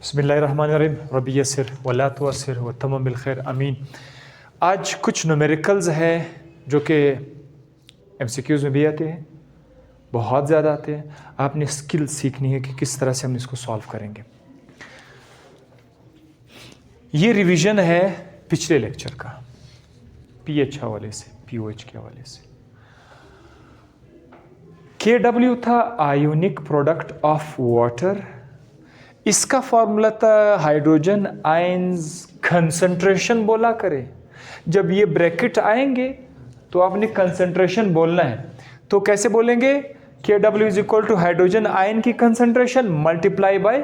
बिस्मिल्लाहिर्रहमानिर्रहीम रब्बी यस्सिर वला तुअस्सिर व तमम बिल खैर आमीन। आज कुछ न्यूमेरिकल्स हैं जो कि एमसीक्यूज़ में भी आते हैं, बहुत ज़्यादा आते हैं। आपने स्किल सीखनी है कि किस तरह से हम इसको सॉल्व करेंगे। ये रिवीजन है पिछले लेक्चर का, पीएच हवाले से, पीओएच के हवाले से। KW था आयोनिक प्रोडक्ट ऑफ वाटर। इसका फॉर्मूला था हाइड्रोजन आयंस कंसंट्रेशन बोला करे। जब ये ब्रैकेट आएंगे तो आपने कंसंट्रेशन बोलना है। तो कैसे बोलेंगे? KW is equal to hydrogen ion की concentration multiply by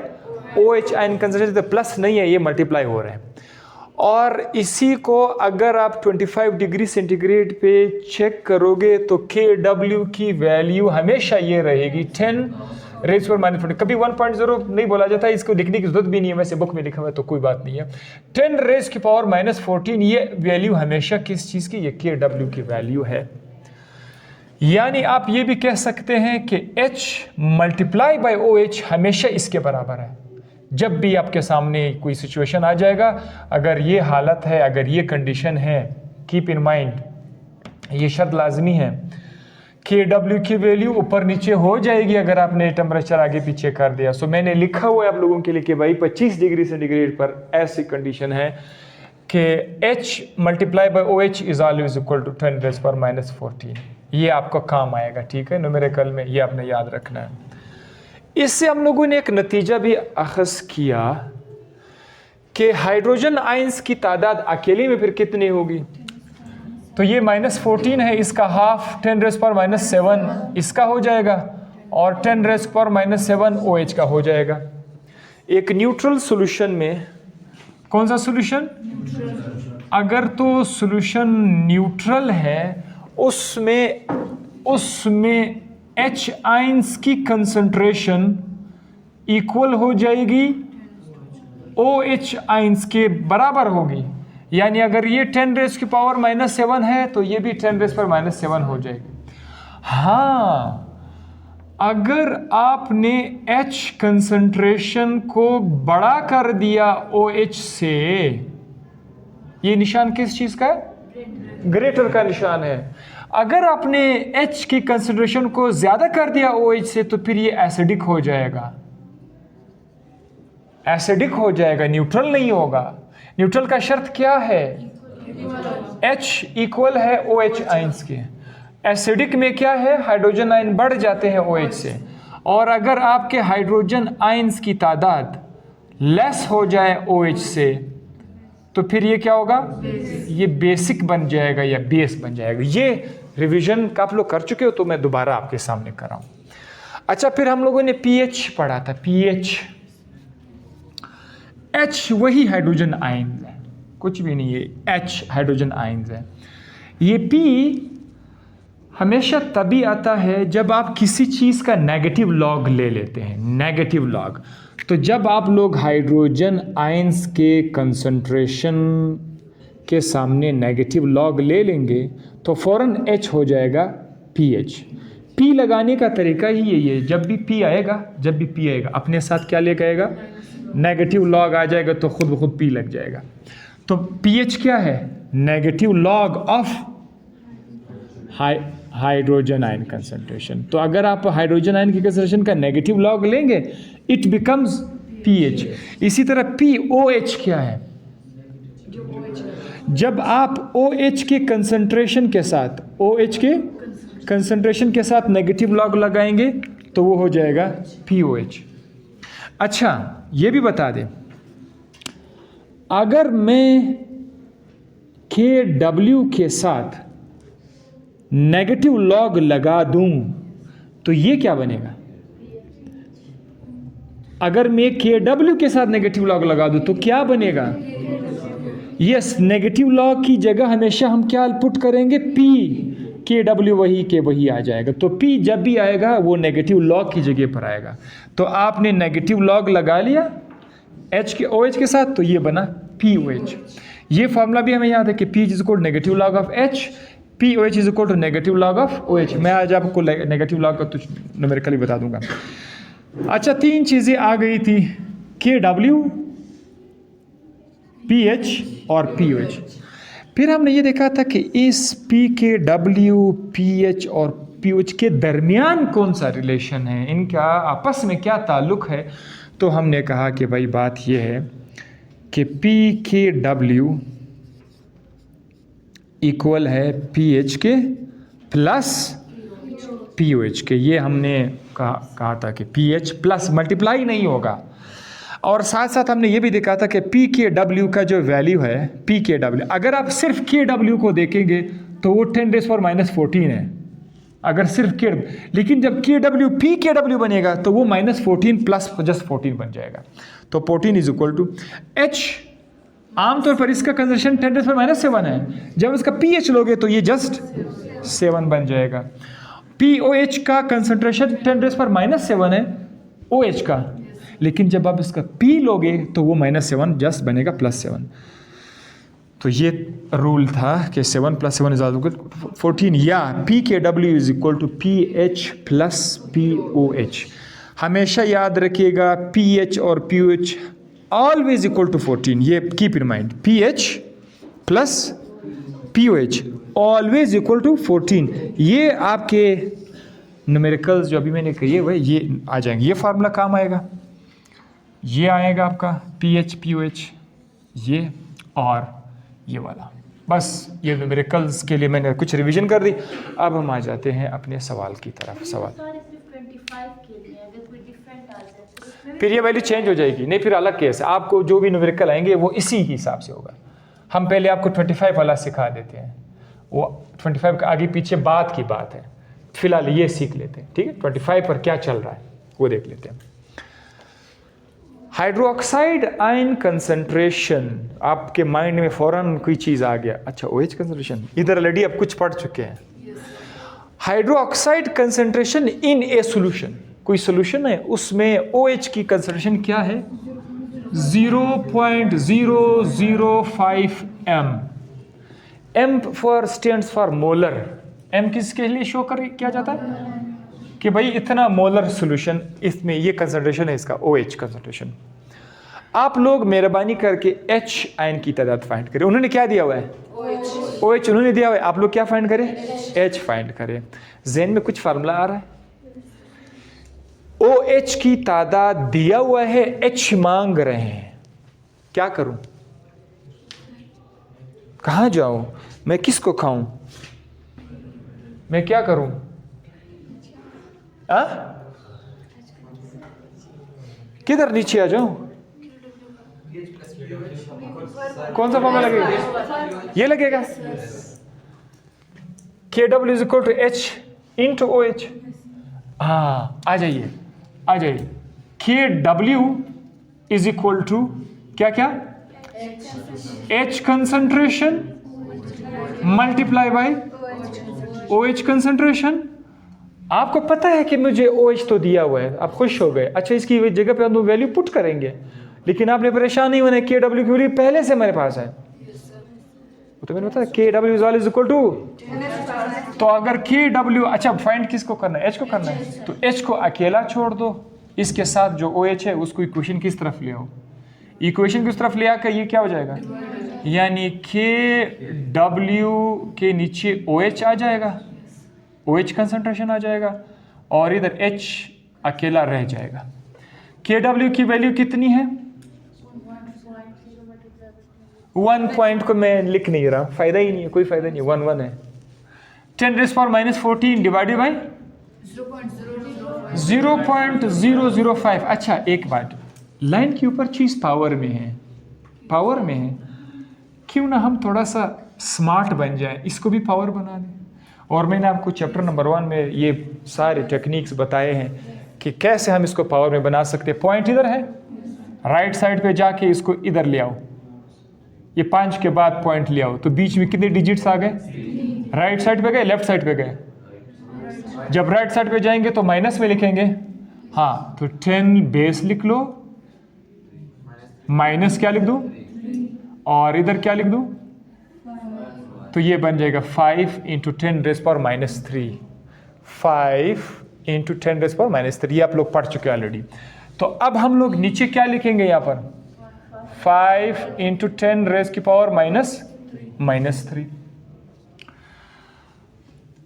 OH ion concentration. तो प्लस नहीं है, ये मल्टीप्लाई हो रहे हैं। और इसी को अगर आप 25 डिग्री सेंटीग्रेड पे चेक करोगे तो KW की वैल्यू हमेशा ये रहेगी 10 रेज पर -40। कभी 1.0 नहीं बोला जाता, इसको लिखने की जरूरत भी नहीं है, वैसे बुक में लिखा हुआ है तो कोई बात नहीं है। 10 रेज की पावर -14 ये वैल्यू हमेशा किस चीज़ की? ये KW की वैल्यू है। यानी आप ये भी कह सकते हैं कि H मल्टीप्लाई बाय OH हमेशा इसके बराबर है। जब भी आपके सामने कोई सिचुएशन आ जाएगा, अगर ये हालत है, अगर ये कंडीशन है, कीप इन माइंड ये शर्त लाजमी है, KW की वैल्यू ऊपर नीचे हो जाएगी अगर आपने टेम्परेचर आगे पीछे कर दिया। सो मैंने लिखा हुआ है आप लोगों के लिए कि भाई 25 डिग्री सेंटीग्रेड पर ऐसी कंडीशन है कि H multiply by OH is always equal to 10 raise पर -14। ये आपको काम आएगा, ठीक है, न्यूमेरिकल में, ये आपने याद रखना है। इससे हम लोगों ने एक नतीजा भी अखज़ किया कि हाइड्रोजन आयंस की तादाद अकेले में फिर कितनी होगी। तो ये -14 है, इसका हाफ 10 रेज पर -7 इसका हो जाएगा और 10 रेज पर -7 OH का हो जाएगा। एक न्यूट्रल सॉल्यूशन में, कौन सा सॉल्यूशन? अगर तो सॉल्यूशन न्यूट्रल है उसमें H आयंस की कंसंट्रेशन इक्वल हो जाएगी OH आयंस के बराबर होगी। यानी अगर ये 10 रेज की पावर -7 है तो ये भी 10 रेज पर -7 हो जाएगी। हाँ, अगर आपने H कंसंट्रेशन को बड़ा कर दिया OH से, ये निशान किस चीज का है? ग्रेटर का निशान है। अगर आपने H की कंसंट्रेशन को ज्यादा कर दिया OH से तो फिर ये एसिडिक हो जाएगा, एसिडिक हो जाएगा, न्यूट्रल नहीं होगा। न्यूट्रल का शर्त क्या है? H इक्वल है OH आयंस के। एसिडिक में क्या है? हाइड्रोजन आयन बढ़ जाते हैं OH से। और अगर आपके हाइड्रोजन आयंस की तादाद लेस हो जाए OH से तो फिर ये क्या होगा? ये बेसिक बन जाएगा या बेस बन जाएगा। ये रिवीजन का आप लोग कर चुके हो तो मैं दोबारा आपके सामने कराऊं। अच्छा, फिर हम लोगों ने pH पढ़ा था। pH, H वही हाइड्रोजन आयन है, कुछ भी नहीं है, H हाइड्रोजन आयन है। ये P हमेशा तभी आता है जब आप किसी चीज़ का नेगेटिव लॉग ले लेते हैं। नेगेटिव लॉग, तो जब आप लोग हाइड्रोजन आयंस के कंसंट्रेशन के सामने नेगेटिव लॉग ले लेंगे तो फ़ौरन H हो जाएगा pH। P लगाने का तरीका ही यही है, जब भी P आएगा अपने साथ क्या लेकर आएगा? नेगेटिव लॉग आ जाएगा तो खुद ब खुद P लग जाएगा। तो pH क्या है? Negative log of hydrogen ion concentration. तो अगर आप हाइड्रोजन आयन की कंसंट्रेशन का नेगेटिव लॉग लेंगे इट बिकम्स pH। इसी तरह POH क्या है? जब आप OH के कंसंट्रेशन के साथ नेगेटिव लॉग लगाएंगे तो वो हो जाएगा POH। अच्छा, ये भी बता दें, अगर मैं KW के साथ नेगेटिव लॉग लगा दूं तो ये क्या बनेगा? अगर मैं KW के साथ नेगेटिव लॉग लगा दूं तो क्या बनेगा? यस, नेगेटिव लॉग की जगह हमेशा हम क्या पुट करेंगे? P। KW वही के वही आ जाएगा। तो P जब भी आएगा वो नेगेटिव लॉग की जगह पर आएगा। तो आपने नेगेटिव लॉग लगा लिया H के OH के साथ तो ये बना POH। ये फॉर्मूला भी हमें याद है कि P is equal to negative log of H, POH is equal to negative log of OH। मैं आज आपको नेगेटिव लॉग का कुछ न्यूमेरिकली बता दूंगा। अच्छा, 3 चीज़ें आ गई थी KW, pH और pOH। फिर हमने ये देखा था कि इस pKW, pH और pOH के दरमियान कौन सा रिलेशन है, इनका आपस में क्या ताल्लुक है। तो हमने कहा कि भाई बात ये है कि pKW इक्वल है pH के प्लस pOH के। ये हमने कहा था कि pH प्लस मल्टीप्लाई नहीं होगा। और साथ साथ हमने ये भी देखा था कि pKW का जो वैल्यू है, pKW, अगर आप सिर्फ KW को देखेंगे तो वो 10⁻⁻14 है, अगर सिर्फ K, लेकिन जब KW pKW बनेगा तो वो -14 प्लस जस्ट 14 बन जाएगा। तो 14 इज इक्वल टू H। आमतौर पर इसका कंजर्वेशन 10⁻⁻7 है, जब इसका pH लोगे तो ये जस्ट 7 बन जाएगा। pOH का कंसंट्रेशन 10⁻⁷ है OH का, लेकिन जब आप इसका P लोगे तो वो -7 जस्ट बनेगा +7। तो ये रूल था कि 7 + 7 = 14, या pKW is equal to pH plus pOH। हमेशा याद रखिएगा pH और pOH ऑलवेज इक्वल टू 14। ये keep in mind, pH plus pOH always equal to 14। ये आपके न्यूमेरिकल्स जो अभी मैंने कही है ये आ जाएंगे, ये फार्मूला काम आएगा। ये आएगा आपका pH pOH, ये और ये वाला। बस ये न्यूमेरिकल्स के लिए मैंने कुछ रिवीजन कर दी। अब हम आ जाते हैं अपने सवाल की तरफ। सवाल फिर ये वैल्यू चेंज हो जाएगी, नहीं फिर अलग केस है। आपको जो भी न्यूमेरिकल आएंगे वो इसी हिसाब से होगा। हम पहले आपको 25 वाला सिखा देते हैं, वो 25 का आगे पीछे बात की बात है, फिलहाल ये सीख लेते हैं, ठीक है। 25 पर क्या चल रहा है वो देख लेते हैं। हाइड्रोक्साइड आयन कंसंट्रेशन, आपके माइंड में फौरन कोई चीज़ आ गया, अच्छा OH कंसंट्रेशन, इधर ऑलरेडी आप कुछ पढ़ चुके हैं। Hydroxide concentration in A solution, कोई सॉल्यूशन है उसमें OH की कंसंट्रेशन क्या है, 0.005 m। m for stands for molar. m किसके लिए शो किया जाता है कि भाई इतना मोलर सॉल्यूशन, इसमें ये कंसंट्रेशन है इसका OH कंसंट्रेशन। आप लोग मेहरबानी करके H आयन की तादाद फाइंड करें। उन्होंने क्या दिया हुआ है, OH उन्होंने दिया हुआ है, आप लोग क्या फाइंड करें, H फाइंड करें। ज़हन में कुछ फार्मूला आ रहा है, OH की तादाद दिया हुआ है, H मांग रहे हैं, क्या करूं, कहां जाऊं, मैं किसको खाऊं, मैं क्या करूं, किधर नीचे आ जाऊं, कौन सा फॉर्मूला लगेगा, ये लगेगा KW is equal to H into OH। हाँ आ जाइए आ जाइए, KW इज इक्वल टू क्या क्या, H concentration multiply by OH concentration. आपको पता है कि मुझे OH तो दिया हुआ है, आप खुश हो गए, अच्छा इसकी जगह पे हम वैल्यू पुट करेंगे, लेकिन आपने परेशान नहीं होना, KW की वैल्यू पहले से हमारे पास है, तो मैंने बताया KW इज इक्वल टू। तो अगर KW, अच्छा फाइंड किसको करना है, H को करना है, तो H को अकेला छोड़ दो, इसके साथ जो OH है उसको इक्वेशन किस तरफ ले आओ, इक्वेशन किस तरफ ले आकर ये क्या हो जाएगा, यानी KW के नीचे OH आ जाएगा, OH कंसंट्रेशन आ जाएगा, और इधर H अकेला रह जाएगा। KW की वैल्यू कितनी है, 1 पॉइंट को मैं लिख नहीं रहा, फायदा ही नहीं है, कोई फायदा नहीं है, 1 है। 10⁻⁻14 डिवाइडेड बाई 0.005। अच्छा एक बात, लाइन के ऊपर चीज पावर में है, पावर में है, क्यों ना हम थोड़ा सा स्मार्ट बन जाए, इसको भी पावर बना दें। और मैंने आपको चैप्टर नंबर 1 में ये सारे टेक्निक्स बताए हैं कि कैसे हम इसको पावर में बना सकते हैं। पॉइंट इधर है, राइट साइड पे जाके इसको इधर ले आओ, ये 5 के बाद पॉइंट ले आओ, तो बीच में कितने डिजिट्स आ गए, राइट साइड पे गए, लेफ्ट साइड पे गए। जब राइट साइड पे जाएंगे तो माइनस में लिखेंगे, हाँ तो 10 बेस लिख लो, माइनस क्या लिख दूं, और इधर क्या लिख दूं, तो ये बन जाएगा 5 × 10⁻³ 5 × 10⁻³। ये आप लोग पढ़ चुके हैं ऑलरेडी। तो अब हम लोग नीचे क्या लिखेंगे यहाँ पर 5 × 10⁻⁻³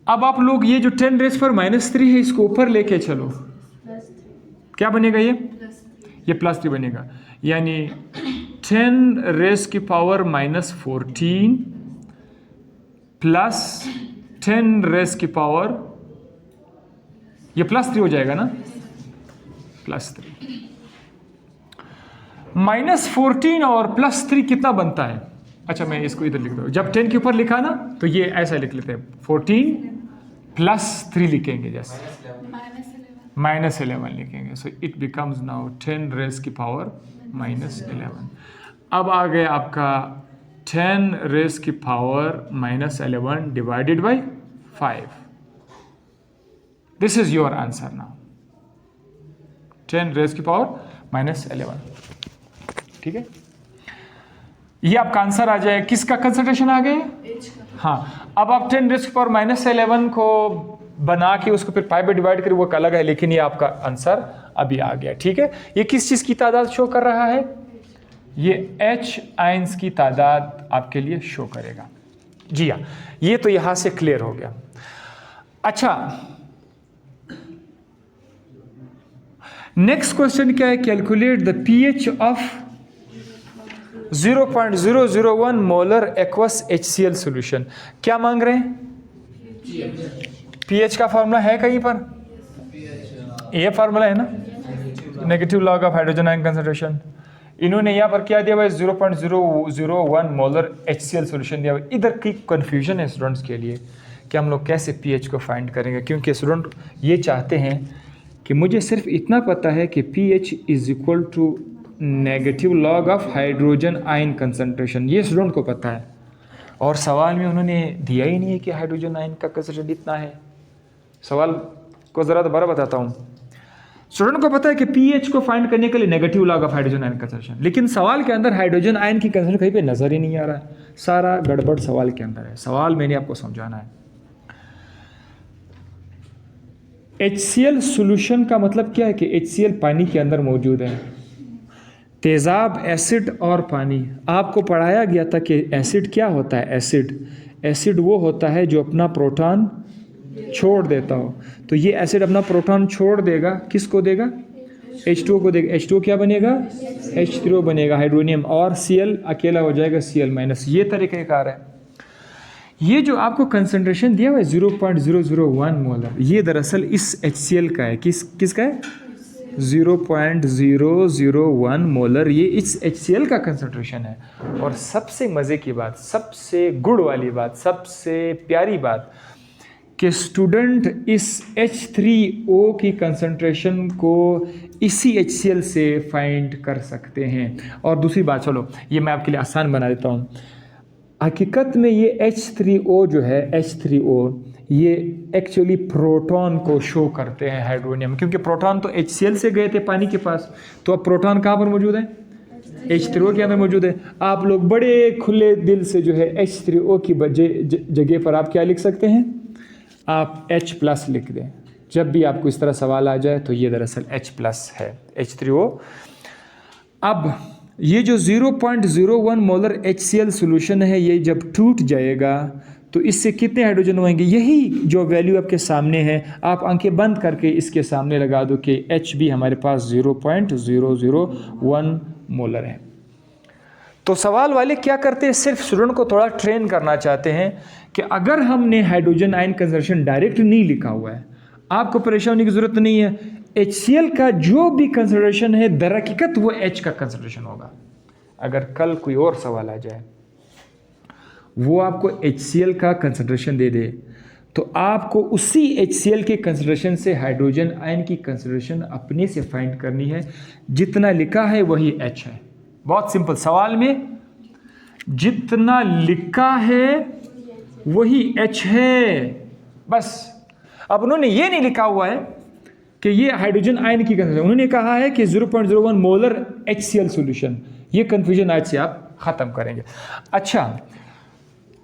अब आप लोग ये जो 10⁻³ है इसको ऊपर लेके चलो, क्या बनेगा ये +3 बनेगा, यानी 10⁻⁻14 प्लस 10⁻, ये +3 हो जाएगा ना, +3 -14 और +3 कितना बनता है? अच्छा मैं इसको इधर लिख दूँ, जब 10 के ऊपर लिखा ना तो ये ऐसा लिख लेते हैं 14 + 3 लिखेंगे, जैसे -11 लिखेंगे, सो इट बिकम्स नाउ 10⁻⁻11। अब आ गया आपका 10⁻⁻11 divided by 5। This is your answer now, 10⁻⁻11। ठीक है, ये आपका आंसर आ जाए। किसका कंसंट्रेशन आ गया? हाँ, अब आप 10⁻⁻11 को बना के उसको फिर 5 में डिवाइड करें, वो एक अलग है, लेकिन ये आपका आंसर अभी आ गया। ठीक है, ये किस चीज़ की तादाद शो कर रहा है? ये H आयंस की तादाद आपके लिए शो करेगा। जी हाँ, ये तो यहाँ से क्लियर हो गया। अच्छा, नेक्स्ट क्वेश्चन क्या है? Calculate the pH of 0.001 molar aqueous HCl solution. क्या मांग रहे हैं? pH का फॉर्मूला है कहीं पर? ये फार्मूला है ना, negative log of hydrogen ion concentration. इन्होंने यहाँ पर क्या दिया हुआ है? 0.001 मोलर HCl सॉल्यूशन दिया हुआ है। इधर की कंफ्यूजन है स्टूडेंट्स के लिए कि हम लोग कैसे pH को फाइंड करेंगे, क्योंकि स्टूडेंट ये चाहते हैं कि मुझे सिर्फ इतना पता है कि pH = negative log of hydrogen ion concentration, ये स्टूडेंट को पता है, और सवाल में उन्होंने दिया ही नहीं है कि हाइड्रोजन आयन का कंसंट्रेशन इतना है। सवाल को ज़रा दोबारा बताता हूँ। स्टूडेंट को पता है कि pH को फाइंड करने के लिए negative log of hydrogen ion concentration, लेकिन सवाल के अंदर हाइड्रोजन आयन की कंसंट्रेशन कहीं पे नज़र ही नहीं आ रहा है। सारा गड़बड़ सवाल के अंदर है। सवाल मैंने आपको समझाना है। HCl सॉल्यूशन का मतलब क्या है कि HCl पानी के अंदर मौजूद है। तेज़ाब, एसिड और पानी, आपको पढ़ाया गया था कि एसिड क्या होता है? एसिड वो होता है जो अपना प्रोटॉन छोड़ देता हो। तो ये एसिड अपना प्रोटॉन छोड़ देगा, किसको देगा? H2O को देगा। H2O क्या बनेगा? H3O बनेगा, हाइड्रोनियम, और Cl अकेला हो जाएगा Cl-। ये तरीक़ेकार है। ये जो आपको कंसंट्रेशन दिया हुआ है 0.001 मोलर, ये दरअसल इस HCl का है। किसका है? 0.001 मोलर, ये इस HCl का कंसंट्रेशन है। और सबसे मज़े की बात, सबसे गुड़ वाली बात, सबसे प्यारी बात कि स्टूडेंट इस H3O की कंसंट्रेशन को इसी HCl से फाइंड कर सकते हैं। और दूसरी बात, चलो ये मैं आपके लिए आसान बना देता हूँ। हकीकत में ये H3O जो है, H3O ये एक्चुअली प्रोटॉन को शो करते हैं, हाइड्रोनियम, क्योंकि प्रोटॉन तो HCl से गए थे पानी के पास, तो अब प्रोटॉन कहाँ पर मौजूद है? H3O के अंदर मौजूद है। आप लोग बड़े खुले दिल से जो है H3O की जगह पर आप क्या लिख सकते हैं? आप H+ लिख दें। जब भी आपको इस तरह सवाल आ जाए तो ये दरअसल H+ है, H3O। अब ये जो 0.01 मोलर HCl सॉल्यूशन है, ये जब टूट जाएगा तो इससे कितने हाइड्रोजन होंगे? यही जो वैल्यू आपके सामने है, आप आंखें बंद करके इसके सामने लगा दो कि H भी हमारे पास 0.001 मोलर है। तो सवाल वाले क्या करते हैं? सिर्फ स्टूडेंट को थोड़ा ट्रेन करना चाहते हैं कि अगर हमने हाइड्रोजन आयन कंसंट्रेशन डायरेक्ट नहीं लिखा हुआ है, आपको परेशान होने की ज़रूरत नहीं है। HCl का जो भी कंसंट्रेशन है, दरहकीकत वो H का कंसंट्रेशन होगा। अगर कल कोई और सवाल आ जाए, वो आपको HCl का कंसंट्रेशन दे दे, तो आपको उसी HCl के कंसंट्रेशन से हाइड्रोजन आयन की कंसंट्रेशन अपने से फाइंड करनी है। जितना लिखा है वही H है। बहुत सिंपल, सवाल में जितना लिखा है वही H है, बस। अब उन्होंने ये नहीं लिखा हुआ है कि ये हाइड्रोजन आयन की कंसंट्रेशन, उन्होंने कहा है कि 0.01 मोलर HCl सॉल्यूशन। ये कंफ्यूजन आज से आप ख़त्म करेंगे। अच्छा,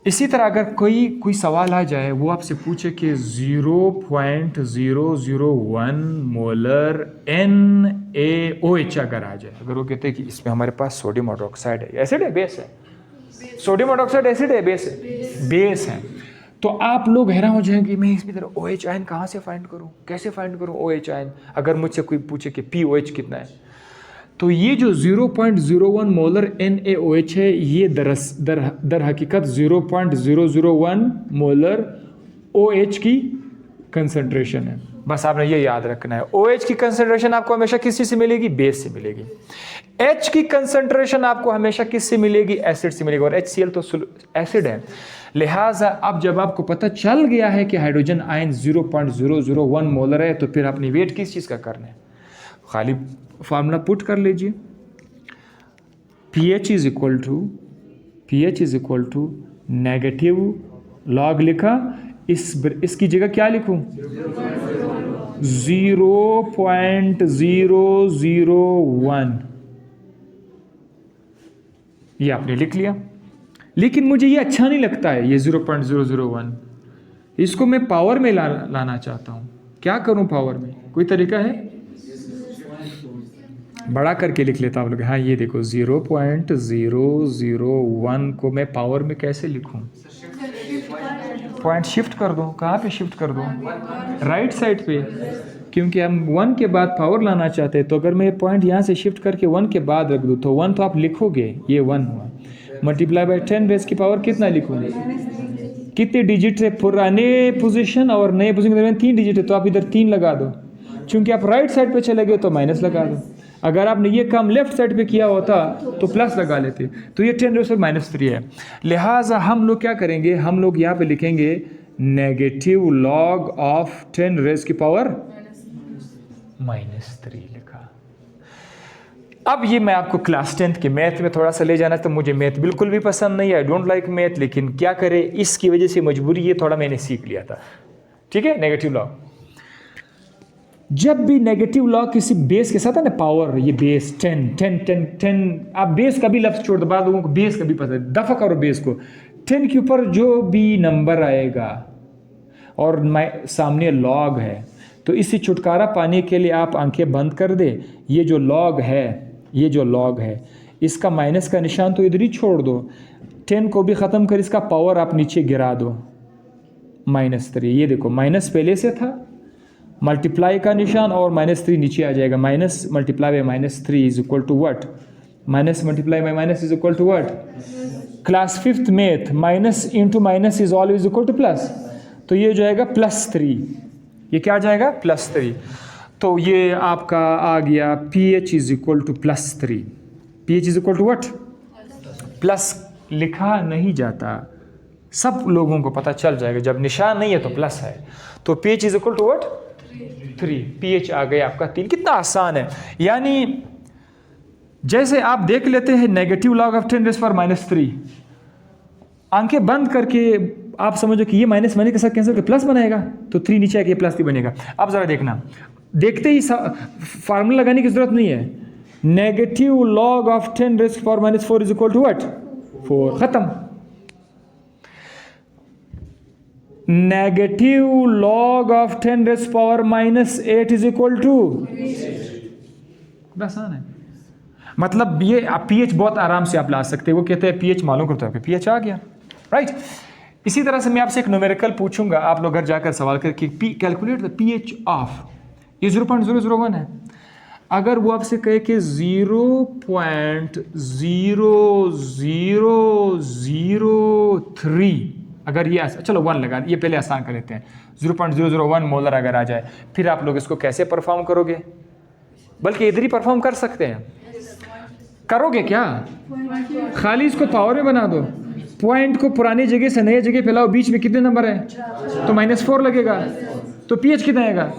इसी तरह अगर कोई सवाल आ जाए, वो आपसे पूछे कि 0.001 मोलर NaOH अगर आ जाए, अगर वो कहते हैं कि इसमें हमारे पास सोडियम हाइड्रोक्साइड है, एसिड है बेस है, सोडियम हाइड्रोक्साइड एसिड है बेस है, बेस है, तो आप लोग हैरान हो जाएंगे मैं इसमें तरह OH आयन कहाँ से फाइंड करूँ, कैसे फाइंड करूँ OH आयन। अगर मुझसे कोई पूछे कि POH कितना है, तो ये जो 0.01 मोलर NaOH है, ये दर हकीकत 0.001 मोलर OH की कंसंट्रेशन है। बस आपने ये याद रखना है, OH की कंसंट्रेशन आपको हमेशा किस चीज़ से मिलेगी, बेस से मिलेगी। H की कंसंट्रेशन आपको हमेशा किससे मिलेगी, एसिड से मिलेगी, और HCl तो एसिड है। लिहाजा अब जब आपको पता चल गया है कि हाइड्रोजन आयन 0.001 मोलर है, तो फिर अपनी वेट किस चीज़ का करना है, खाली फार्मूला पुट कर लीजिए, pH is equal to negative log लिखा, इसकी जगह क्या लिखूं, 0.001, ये आपने लिख लिया। लेकिन मुझे ये अच्छा नहीं लगता है ये 0.001, इसको मैं पावर में लाना चाहता हूँ। क्या करूँ पावर में, कोई तरीका है? बड़ा करके लिख लेता हूँ लोग। हाँ ये देखो 0.001 को मैं पावर में कैसे लिखूँ, पॉइंट शिफ्ट कर दो। कहाँ पे शिफ्ट कर दो, राइट साइड पे, क्योंकि हम 1 के बाद पावर लाना चाहते हैं। तो अगर मैं पॉइंट यहाँ से शिफ्ट करके 1 के बाद रख दूँ, तो 1 तो आप लिखोगे, ये 1 हुआ, मल्टीप्लाई बाय 10 रेज़ की पावर कितना लिखूंगे, कितने डिजिट है पुराने पोजीशन और नए पोजीशन के दरमियान 3 डिजिट है, तो आप इधर 3 लगा दो। चूंकि आप राइट साइड पे चले गए तो माइनस लगा दो। अगर आपने ये काम लेफ्ट साइड पे किया होता तो प्लस लगा लेते। तो ये 10⁻³ है। लिहाजा हम लोग क्या करेंगे, हम लोग यहाँ पे लिखेंगे नेगेटिव लॉग ऑफ 10⁻³ लिखा। अब ये मैं आपको क्लास 10th के मैथ में थोड़ा सा ले जाना, तो मुझे मैथ बिल्कुल भी पसंद नहीं है, आई डोंट लाइक मैथ, लेकिन क्या करे, इसकी वजह से मजबूरी, ये थोड़ा मैंने सीख लिया था। ठीक है, नेगेटिव लॉग, जब भी नेगेटिव लॉग किसी बेस के साथ है ना, पावर, ये बेस 10, आप बेस का भी लफ्ज छोड़ दो, बाद लोगों को बेस का भी पता है, दफा करो बेस को। 10 के ऊपर जो भी नंबर आएगा और सामने लॉग है, तो इससे छुटकारा पाने के लिए आप आंखें बंद कर दे। ये जो लॉग है, इसका माइनस का निशान तो इधर ही छोड़ दो, 10 को भी ख़त्म कर, इसका पावर आप नीचे गिरा दो, -3। ये देखो माइनस पहले से था, मल्टीप्लाई का निशान और -3 नीचे आ जाएगा। Minus multiply by -3 is equal to what, minus multiply by minus is equal to what. Class 5th math, minus into minus is always equal to plus, तो ये जाएगा +3, ये क्या जाएगा, +3। तो ये आपका आ गया pH is equal to +3। pH is equal to what, plus लिखा नहीं जाता, सब लोगों को पता चल जाएगा, जब निशान नहीं है तो प्लस है। तो pH is equal to what, 3। pH आ गया आपका 3। कितना आसान है। यानी जैसे आप देख लेते हैं नेगेटिव लॉग ऑफ 10⁻³ आंखें बंद करके आप समझो कि ये माइनस के साथ कैंसिल करके प्लस बनाएगा, तो 3 नीचे आके +3 बनेगा। अब जरा देखना, देखते ही फार्मूला लगाने की जरूरत नहीं है। Negative log of 10⁻⁴ is equal to what, 4, खत्म। Negative log of 10⁻⁸ is equal to, आसान है। मतलब ये आप pH बहुत आराम से आप ला सकते हैं। वो कहते हैं pH मालूम करते हैं, pH आ गया, राइट। इसी तरह से मैं आपसे एक न्यूमेरिकल पूछूंगा, आप लोग घर जाकर सवाल करके कैलकुलेट द pH ऑफ, ये 0.001 है। अगर वो आपसे कहे कि 0.0003, अगर ये चलो 1 लगा, ये पहले आसान कर लेते हैं, 0.001 मोलर अगर आ जाए, फिर आप लोग इसको कैसे परफॉर्म करोगे? बल्कि इधर ही परफॉर्म कर सकते हैं। करोगे क्या? खाली इसको पावर में बना दो, पॉइंट को पुरानी जगह से नई जगह फैलाओ, बीच में कितने नंबर है, तो -4 लगेगा, तो pH कितना आएगा।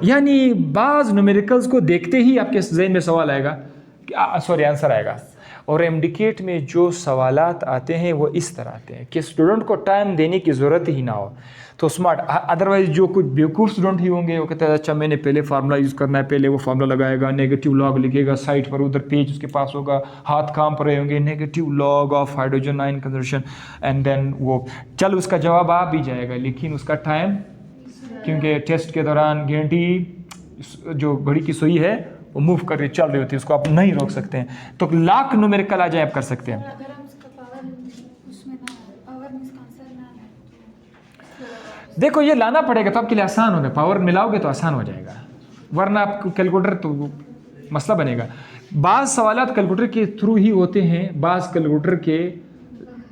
यानी बाज न्यूमेरिकल्स को देखते ही आपके जहन में सवाल आएगा, सॉरी आंसर आएगा। और एमडीकेट में जो सवालात आते हैं वो इस तरह आते हैं कि स्टूडेंट को टाइम देने की ज़रूरत ही ना हो, तो स्मार्ट। अदरवाइज जो कुछ बेवकूफ़ स्टूडेंट ही होंगे वो कहते हैं अच्छा मैंने पहले फार्मूला यूज़ करना है, पहले वो फार्मूला लगाएगा, नेगेटिव लॉग लिखेगा, साइड पर उधर पेज उसके पास होगा, हाथ काम पर रहे होंगे, negative log of hydrogen ion conservation, and then वो चल उसका जवाब आ भी जाएगा, लेकिन उसका टाइम, क्योंकि टेस्ट के दौरान घंटी जो घड़ी की सुई है वो मूव कर रही चल रही होती है, उसको आप नहीं रोक सकते हैं। तो लाख न्यूमेरिकल आ जाए आप कर सकते हैं। अगर हम उसका पावर उसमें ना पावर में इसका आंसर ना है तो देखो ये लाना पड़ेगा तो आपके लिए आसान होगा, पावर मिलाओगे तो आसान हो जाएगा, वरना आप कैलकुलेटर तो मसला बनेगा। बाज़ सवालात कैलकुलेटर के थ्रू ही होते हैं, बाज़ कैलकुलेटर के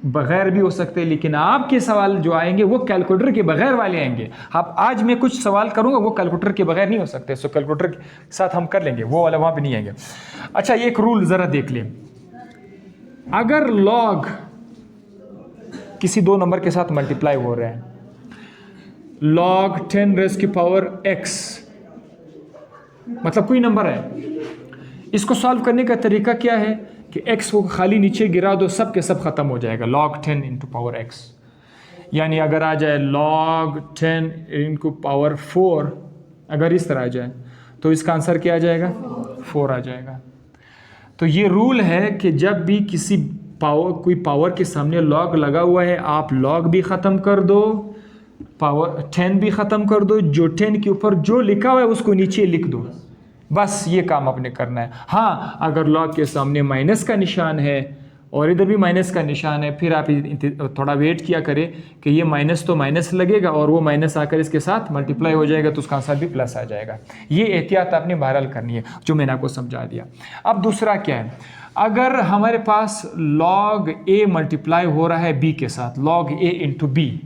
बगैर भी हो सकते हैं, लेकिन आपके सवाल जो आएंगे वो कैलकुलेटर के बगैर वाले आएंगे। आप आज मैं कुछ सवाल करूंगा वो कैलकुलेटर के बगैर नहीं हो सकते, सो कैलकुलेटर के साथ हम कर लेंगे, वो वाला वहाँ पे नहीं आएंगे। अच्छा ये एक रूल ज़रा देख लें, अगर लॉग किसी दो नंबर के साथ मल्टीप्लाई हो रहे हैं, log 10 रेज़ की पावर x, मतलब कोई नंबर है, इसको सॉल्व करने का तरीका क्या है कि x को खाली नीचे गिरा दो, सब के सब ख़त्म हो जाएगा, log 10 इंटू पावर x। यानी अगर आ जाए log 10 इंटू पावर 4, अगर इस तरह आ जाए तो इसका आंसर क्या आ जाएगा, 4 आ जाएगा। तो ये रूल है कि जब भी किसी कोई पावर के सामने log लगा हुआ है, आप log भी ख़त्म कर दो, पावर 10 भी ख़त्म कर दो, जो 10 के ऊपर जो लिखा हुआ है उसको नीचे लिख दो, बस ये काम आपने करना है। हाँ अगर लॉग के सामने माइनस का निशान है और इधर भी माइनस का निशान है, फिर आप थोड़ा वेट किया करें कि ये माइनस तो माइनस लगेगा और वो माइनस आकर इसके साथ मल्टीप्लाई हो जाएगा, तो उसका आंसर भी प्लस आ जाएगा। ये एहतियात आपने बहरहाल करनी है जो मैंने आपको समझा दिया। अब दूसरा क्या है, अगर हमारे पास लॉग ए मल्टीप्लाई हो रहा है बी के साथ, log A into B,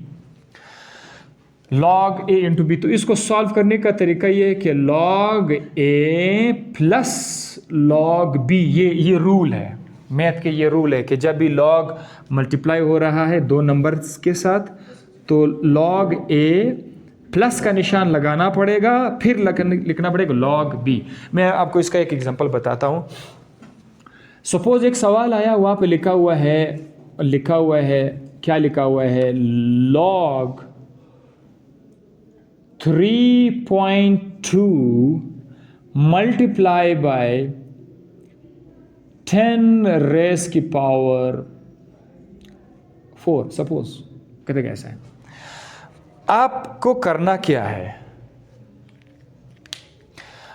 log a into B, तो इसको सॉल्व करने का तरीका ये है कि log a plus log b, ये रूल है मैथ के, ये रूल है कि जब भी log मल्टीप्लाई हो रहा है दो नंबर्स के साथ तो log a प्लस का निशान लगाना पड़ेगा, फिर लिखना पड़ेगा log b। मैं आपको इसका एक एग्जांपल बताता हूँ। सपोज एक सवाल आया, वहाँ पे लिखा हुआ है क्या लिखा हुआ है, log 3.2 मल्टीप्लाई बाय 10 रेज़ की पावर 4, सपोज कहते कैसा है। आपको करना क्या है,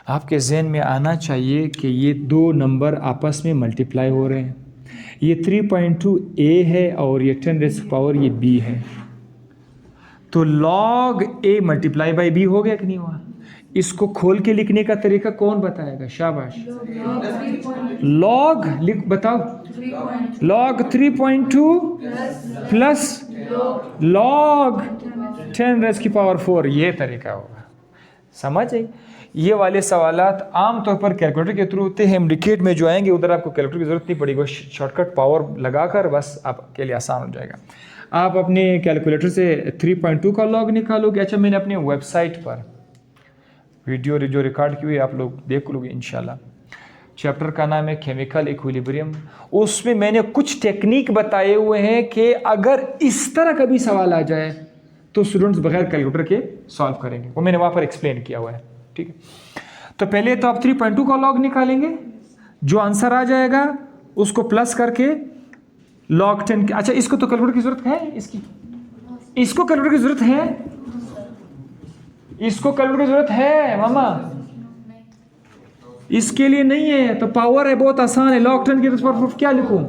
आपके जहन में आना चाहिए कि ये दो नंबर आपस में मल्टीप्लाई हो रहे हैं, ये 3.2 a है और ये 10 रेज़ की पावर ये b है, तो log a multiply by b हो गया कि नहीं हुआ। इसको खोल के लिखने का तरीका कौन बताएगा, शाबाश, log लिख बताओ, log 3.2 प्लस log 10 रेज़ की पावर 4, ये तरीका होगा। समझ आई। ये वाले सवालात आमतौर पर कैलकुलेटर के थ्रू होते हैं, एमडीकेट में जो आएंगे उधर आपको कैलकुलेटर की ज़रूरत नहीं पड़ेगी, शॉर्टकट पावर लगाकर बस आपके लिए आसान हो जाएगा। आप अपने कैलकुलेटर से 3.2 का लॉग निकालोगे। अच्छा मैंने अपने वेबसाइट पर वीडियो जो रिकॉर्ड की हुई आप लोग देख लोगे इंशाल्लाह, चैप्टर का नाम है केमिकल इक्विलिब्रियम, उसमें मैंने कुछ टेक्निक बताए हुए हैं कि अगर इस तरह का भी सवाल आ जाए तो स्टूडेंट्स बगैर कैलकुलेटर के सॉल्व करेंगे, वो मैंने वहाँ पर एक्सप्लेन किया हुआ है। ठीक है, तो पहले तो आप 3.2 का लॉग निकालेंगे, जो आंसर आ जाएगा उसको प्लस करके log 10 के, अच्छा इसको तो कैलकुलेटर की जरूरत है, इसको कैलकुलेटर की जरूरत है, इसको कैलकुलेटर की जरूरत है मामा, इसके लिए नहीं है। तो पावर है, बहुत आसान है, log 10 की प्रूफ क्या लिखूं,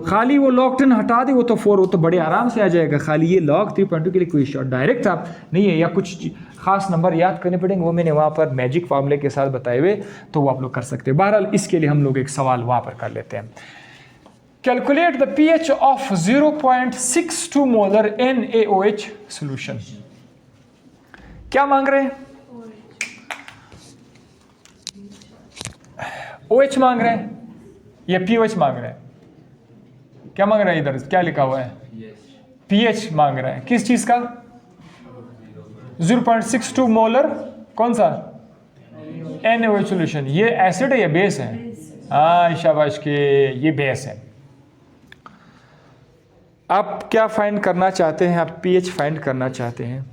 खाली वो log 10 हटा दे, वो तो 4, वो तो बड़े आराम से आ जाएगा। खाली ये log 3.2 के लिए कोई शॉर्ट डायरेक्ट आप नहीं है, या कुछ खास नंबर याद करने पड़ेंगे, वो मैंने वहाँ पर मैजिक फार्मूले के साथ बताए हुए, तो वो आप लोग कर सकते हैं। बहरहाल इसके लिए हम लोग एक सवाल वहाँ पर कर लेते हैं। Calculate the pH of 0.62 molar NaOH solution। क्या मांग रहे हैं, OH मांग रहे हैं या pH मांग रहे हैं, क्या मांग रहे हैं, इधर क्या लिखा हुआ है, pH मांग रहे हैं, किस चीज का, 0.62 मोलर, कौन सा, NaOH solution। ये एसिड है या बेस है, हाँ शाबाश के, ये बेस है। आप क्या फाइंड करना चाहते हैं? आप पीएच फाइंड करना चाहते हैं।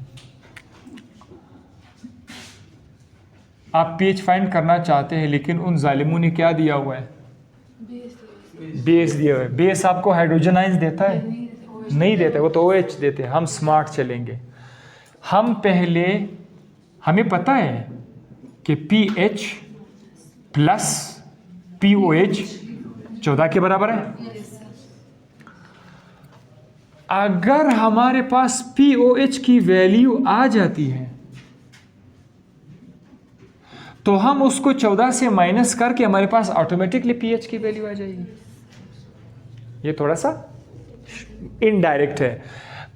आप पीएच फाइंड करना चाहते हैं, लेकिन उन जालिमों ने क्या दिया हुआ है? बेस दिया हुआ है। बेस आपको हाइड्रोजन आयंस देता है? नहीं देता, वो तो OH देते हैं। हम स्मार्ट चलेंगे। हम पहले, हमें पता है कि pH प्लस POH 14 के बराबर है। अगर हमारे पास POH की वैल्यू आ जाती है तो हम उसको 14 से माइनस करके हमारे पास ऑटोमेटिकली pH की वैल्यू आ जाएगी। ये थोड़ा सा इनडायरेक्ट है,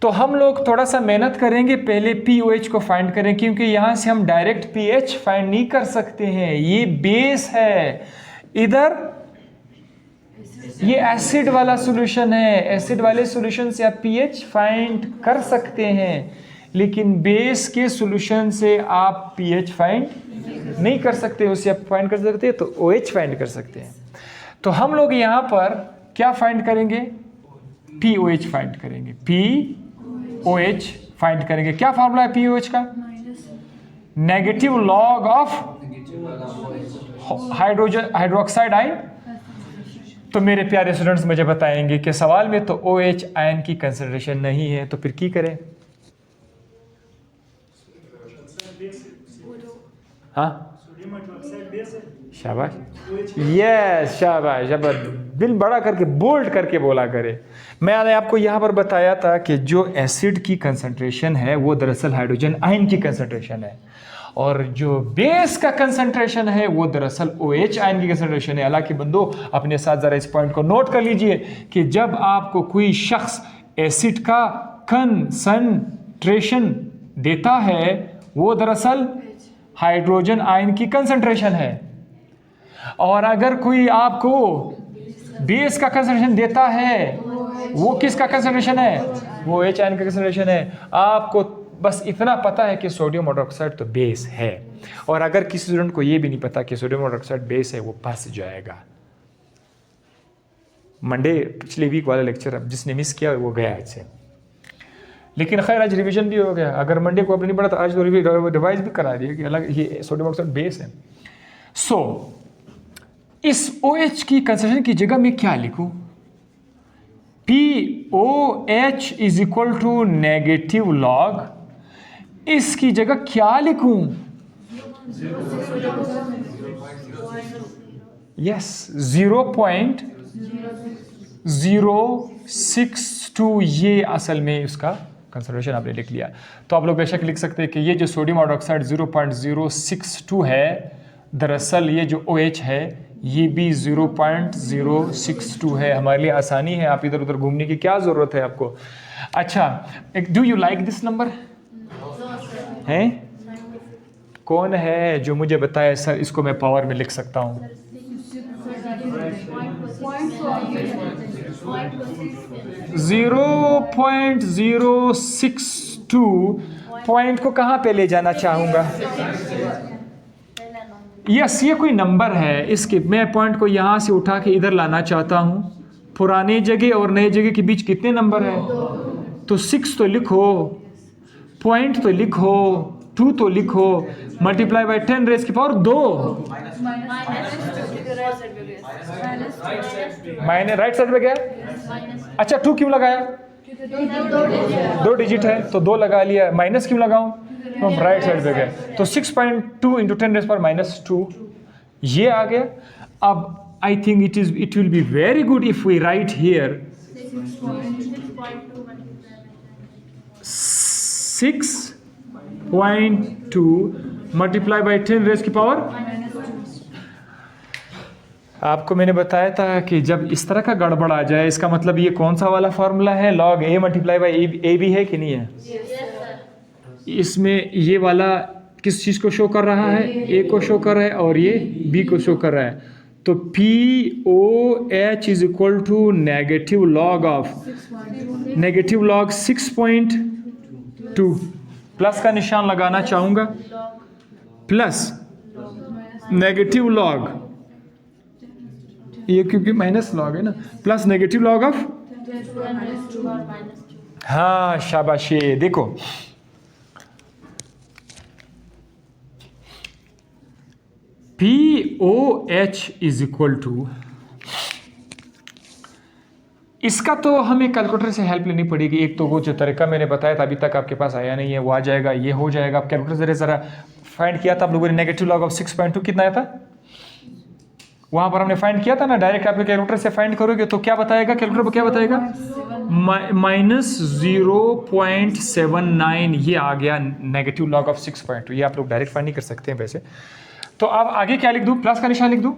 तो हम लोग थोड़ा सा मेहनत करेंगे, पहले POH को फाइंड करें, क्योंकि यहां से हम डायरेक्ट pH फाइंड नहीं कर सकते हैं। ये बेस है, इधर ये एसिड वाला सॉल्यूशन है। एसिड वाले सॉल्यूशन से आप pH फाइंड कर सकते हैं, लेकिन बेस के सॉल्यूशन से आप pH फाइंड नहीं कर सकते। उससे आप फाइंड कर सकते हैं तो OH फाइंड कर सकते हैं। तो हम लोग यहाँ पर क्या फाइंड करेंगे? POH फाइंड करेंगे। POH फाइंड करेंगे। क्या फॉर्मूला है POH का? Negative log of hydroxide ion. तो मेरे प्यारे स्टूडेंट्स मुझे बताएंगे कि सवाल में तो OH आयन की कंसंट्रेशन नहीं है, तो फिर की करें? हाँ शाबाश, यस शाबाश शाबाश, दिल बड़ा करके बोल्ड करके बोला करे। मैंने आपको यहाँ पर बताया था कि जो एसिड की कंसंट्रेशन है वो दरअसल हाइड्रोजन आयन की कंसंट्रेशन है, और जो बेस का कंसंट्रेशन है वो दरअसल OH आयन की कंसंट्रेशन है। हालांकि बंदो अपने साथ ज़रा इस पॉइंट को नोट कर लीजिए कि जब आपको कोई शख्स एसिड का कंसंट्रेशन देता है वो दरअसल हाइड्रोजन आयन की कंसंट्रेशन है, और अगर कोई आपको बेस का कंसंट्रेशन देता है वो किसका कंसंट्रेशन है? वो OH आयन का कंसंट्रेशन है। आपको बस इतना पता है कि सोडियम हाइड्रोक्साइड तो बेस है, और अगर किसी स्टूडेंट को ये भी नहीं पता कि सोडियम हाइड्रोक्साइड बेस है, वो फंस जाएगा। मंडे पिछले वीक वाला लेक्चर अब जिसने मिस किया वो गया इससे, लेकिन खैर आज रिवीजन भी हो गया। अगर मंडे को आपने नहीं पढ़ा तो आज तो रिवाइज भी करा दिया कि अलग ये सोडियम ऑक्साइड बेस है। सो इस OH की कंसंट्रेशन की जगह मैं क्या लिखूं? POH is equal to negative log, इसकी जगह क्या लिखूं? यस 0.062, ये असल में उसका कंसंट्रेशन आपने लिख लिया। तो आप लोग बेशक लिख सकते हैं कि ये जो सोडियम हाइड्रोक्साइड 0.062 है, दरअसल ये जो OH है ये भी 0.062 है। हमारे लिए आसानी है, आप इधर उधर घूमने की क्या ज़रूरत है आपको। अच्छा, do you like this number? हैं? कौन है जो मुझे बताए सर इसको मैं पावर में लिख सकता हूँ? 0.062 पॉइंट को कहाँ पे ले जाना चाहूँगा? यस, ये कोई नंबर है, इसके मैं पॉइंट को यहाँ से उठा के इधर लाना चाहता हूँ। पुराने जगह और नए जगह के बीच कितने नंबर हैं? तो 6 तो लिखो, पॉइंट तो लिखो, 2 तो लिखो, मल्टीप्लाई बाय 10 रेज़ की पावर 2। माइनस राइट साइड पे गया। अच्छा 2 क्यों लगाया? 2 डिजिट है तो 2 लगा लिया। माइनस क्यों लगाऊं? तो राइट साइड पे गए तो 6.2 इंटू 10 रेज़ पावर -2 ये आ गया। अब I think it will be very good if we write here 6.2 multiply by 10 raise की पावर। आपको मैंने बताया था कि जब इस तरह का गड़बड़ आ जाए, इसका मतलब ये कौन सा वाला फॉर्मूला है? log a multiply by A B है कि नहीं है? इसमें ये वाला किस चीज़ को शो कर रहा है? a को शो कर रहा है और ये b को शो कर रहा है। तो POH is equal to negative log of negative log 6.2 plus का निशान लगाना चाहूँगा, प्लस नेगेटिव लॉग ये क्योंकि माइनस लॉग है ना, प्लस नेगेटिव लॉग ऑफ, हाँ शाबाश, ये देखो POH इज इक्वल टू, इसका तो हमें कैलकुलेटर से हेल्प लेनी पड़ेगी। एक तो वो जो तरीका मैंने बताया था अभी तक आपके पास आया नहीं है, वो आ जाएगा, ये हो जाएगा। आप कैलकुलेटर से ज़रा फाइंड किया था आप लोगों ने, नेगेटिव लॉग ऑफ 6.2 कितना आया था वहाँ पर हमने फाइंड किया था ना। डायरेक्ट आप कैलकुलेटर से फाइंड करोगे तो क्या बताएगा, कैलकुलेटर क्या बताएगा, -0.79 ये आ गया नेगेटिव लॉग ऑफ 6.2। ये आप लोग डायरेक्ट फाइंड नहीं कर सकते हैं वैसे। तो अब आगे क्या लिख दूँ, प्लस का निशान लिख दूँ,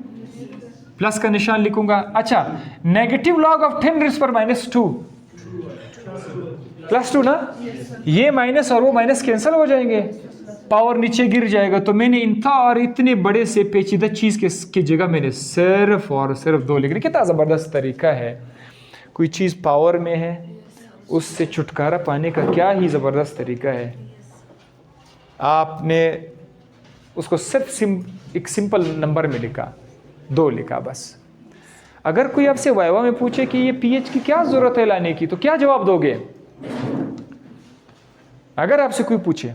प्लस का निशान लिखूंगा। अच्छा, नेगेटिव लॉग ऑफ 10⁻², +2 ना, ये माइनस और वो माइनस कैंसिल हो जाएंगे, पावर नीचे गिर जाएगा। तो मैंने इतना और इतने बड़े से पेचीदा चीज़ की जगह मैंने सिर्फ और सिर्फ 2 लिख रही। कितना ज़बरदस्त तरीका है, कोई चीज़ पावर में है उससे छुटकारा पाने का क्या ही ज़बरदस्त तरीका है। आपने उसको सिर्फ एक सिंपल नंबर में लिखा, 2 लिखा बस। अगर कोई आपसे वाइवा में पूछे कि ये पीएच की क्या ज़रूरत है लाने की, तो क्या जवाब दोगे? अगर आपसे कोई पूछे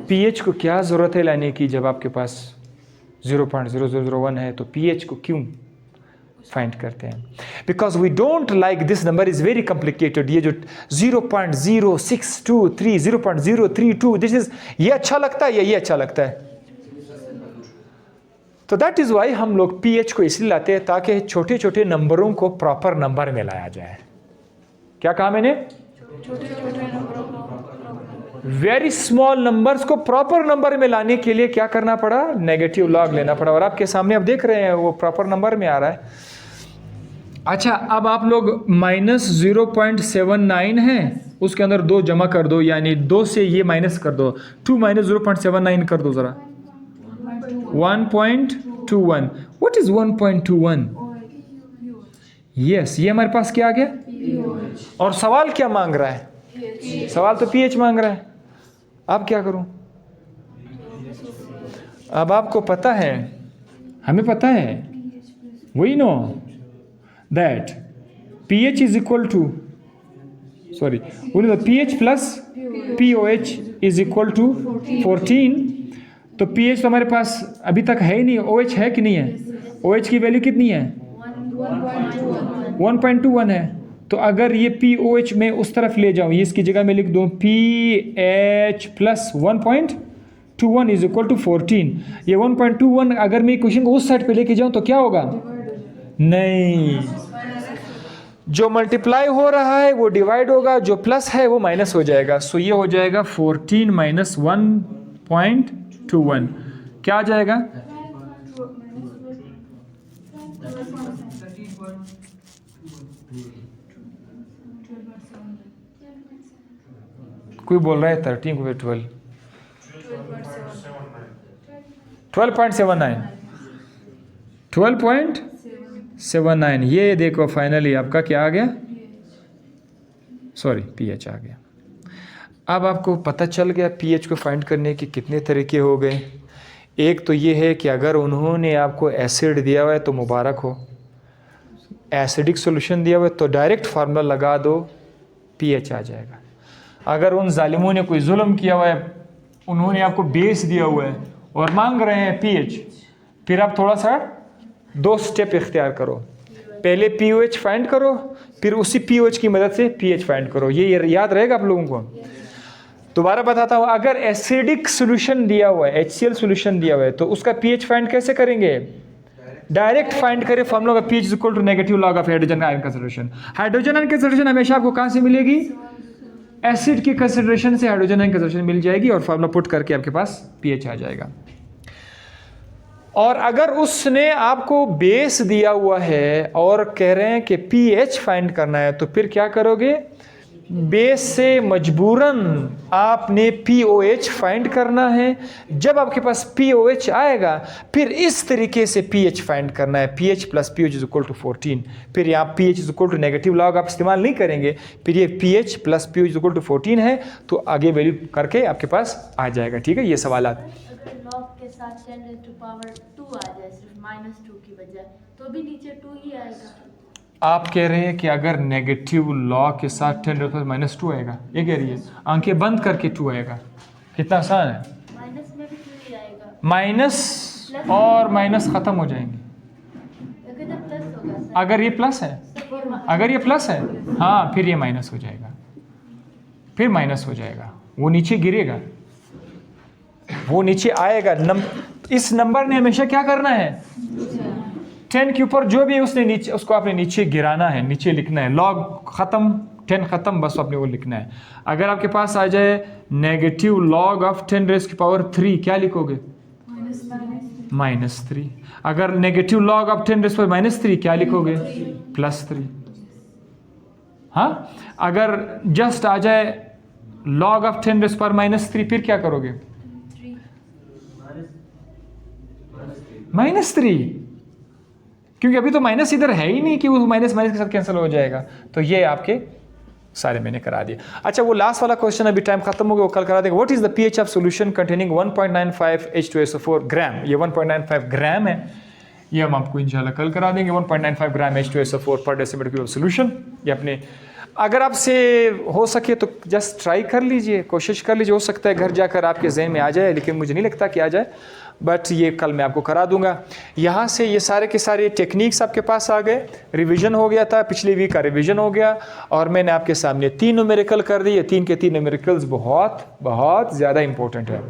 पीएच को क्या ज़रूरत है लाने की, जब आपके पास 0.0001 है, तो पीएच को क्यों फाइंड करते हैं? Because we don't like this number, is very complicated. ये जो 0.0623, 0.032, दिस इज, ये अच्छा लगता है या ये अच्छा लगता है? तो दैट इज़ वाई हम लोग पीएच को इसलिए लाते हैं ताकि छोटे छोटे नंबरों को प्रॉपर नंबर में लाया जाए। क्या कहा मैंने? वेरी स्मॉल नंबर्स को प्रॉपर नंबर में लाने के लिए क्या करना पड़ा? नेगेटिव लॉग लेना पड़ा। और आपके सामने आप देख रहे हैं वो प्रॉपर नंबर में आ रहा है। अच्छा, अब आप लोग -0.79 है, उसके अंदर 2 जमा कर दो, यानी 2 से ये माइनस कर दो, 2 - 0.79 कर दो ज़रा, 1.21। What is 1.21? यस, ये हमारे पास क्या आ गया? और सवाल क्या मांग रहा है? सवाल तो पीएच मांग रहा है। अब क्या करूं? अब आपको पता है, हमें पता है, we know that pH is equal to, sorry, pH plus POH is equal to 14। तो pH तो हमारे पास अभी तक है ही नहीं, OH है कि नहीं है? OH की वैल्यू कितनी है? 1.21 है। तो अगर ये POH में उस तरफ ले जाऊं, ये इसकी जगह में लिख दूं PH plus 1.21 is equal to 14। ये 1.21 अगर मैं क्वेश्चन को उस साइड पे लेके जाऊं तो क्या होगा? नहीं, जो मल्टीप्लाई हो रहा है वो डिवाइड होगा, जो प्लस है वो माइनस हो जाएगा। सो ये हो जाएगा 14 - 1.21, क्या आ जाएगा? कोई बोल रहा है 13 को 12, 12.79, 12.79। ये देखो फाइनली आपका क्या आ गया? सॉरी, पीएच आ गया। अब आपको पता चल गया पीएच को फाइंड करने के कितने तरीके हो गए। एक तो ये है कि अगर उन्होंने आपको एसिड दिया हुआ है तो मुबारक हो, एसिडिक सॉल्यूशन दिया हुआ है तो डायरेक्ट फार्मूला लगा दो, पीएच आ जाएगा। अगर उन जालिमों ने कोई जुल्म किया हुआ है, उन्होंने आपको बेस दिया हुआ है और मांग रहे हैं पीएच, फिर आप थोड़ा सा 2 स्टेप इख्तियार करो। पहले पीओएच फाइंड करो, फिर उसी पीओएच की मदद से पीएच फाइंड करो। ये याद रहेगा आप लोगों को। दोबारा बताता हूँ, अगर एसिडिक सॉल्यूशन दिया हुआ है, HCl सॉल्यूशन दिया हुआ है, तो उसका पीएच फाइंड कैसे करेंगे? डायरेक्ट फाइंड करें फॉर्मूला का, pH is equal to negative log of hydrogen ion concentration. Hydrogen ion concentration हमेशा आपको कहाँ से मिलेगी? एसिड की कंसंट्रेशन से हाइड्रोजन आयन कंसंट्रेशन मिल जाएगी और फार्मूला पुट करके आपके पास पीएच आ जाएगा। और अगर उसने आपको बेस दिया हुआ है और कह रहे हैं कि पीएच फाइंड करना है, तो फिर क्या करोगे? बेस से मजबूरन आपने pOH फाइंड करना है। जब आपके पास pOH आएगा फिर इस तरीके से pH फाइंड करना है, pH plus pOH is equal to 14। फिर यहाँ pH is equal to negative log आप इस्तेमाल नहीं करेंगे, फिर ये pH plus pOH is equal to 14 है, तो आगे वैल्यू करके आपके पास आ जाएगा। ठीक है, ये सवालात। अगर लॉग के साथ 10 raised to power 2 आ जाए सिर्फ -2 की बजाय, तो भी नीचे 2 ही आएगा। आप कह रहे हैं कि अगर नेगेटिव लॉग के साथ 10 टू -2 आएगा, ये कह रही है। आंखें बंद करके 2 आएगा, कितना आसान है। माइनस में भी 2 ही आएगा। माइनस और माइनस खत्म हो जाएंगे। अगर जब प्लस होगा सर, अगर ये प्लस है, अगर ये प्लस है, हाँ, फिर ये माइनस हो जाएगा, फिर माइनस हो जाएगा, वो नीचे गिरेगा, वो नीचे आएगा। इस नंबर ने हमेशा क्या करना है, 10 के ऊपर जो भी है उसने नीचे, उसको आपने नीचे गिराना है, नीचे लिखना है। लॉग खत्म, 10 खत्म, बस आपने वो लिखना है। अगर आपके पास आ जाए नेगेटिव लॉग ऑफ 10 रेज़ की पावर 3, क्या लिखोगे, -3। अगर negative log of 10 rays power -3, क्या लिखोगे, +3। हाँ, अगर जस्ट आ जाए लॉग ऑफ 10 रेज़ पावर -3, फिर क्या करोगे, -3, क्योंकि अभी तो माइनस इधर है ही नहीं कि वो माइनस माइनस के साथ कैंसिल हो जाएगा। तो ये आपके सारे मैंने करा दिए। अच्छा, वो लास्ट वाला क्वेश्चन, अभी टाइम खत्म हो गया, वो कल करा देंगे। What is the pH of solution containing 1.95 H2SO4 ग्राम। ये 1.95 ग्राम है, ये हम आपको इंशाल्लाह कल करा देंगे। 1.95 ग्राम H2SO4 पर डेसीमीटर क्यूब सॉल्यूशन। ये अपने, अगर आपसे हो सके तो जस्ट ट्राई कर लीजिए, कोशिश कर लीजिए, हो सकता है घर जाकर आपके जहन में आ जाए, लेकिन मुझे नहीं लगता कि आ जाए, बट ये कल मैं आपको करा दूंगा। यहाँ से ये सारे के सारे टेक्निक्स आपके पास आ गए, रिवीजन हो गया था, पिछले वीक का रिवीजन हो गया, और मैंने आपके सामने 3 न्यूमेरिकल कर दिए। 3 के 3 न्यूमेरिकल्स बहुत बहुत ज़्यादा इंपॉर्टेंट है।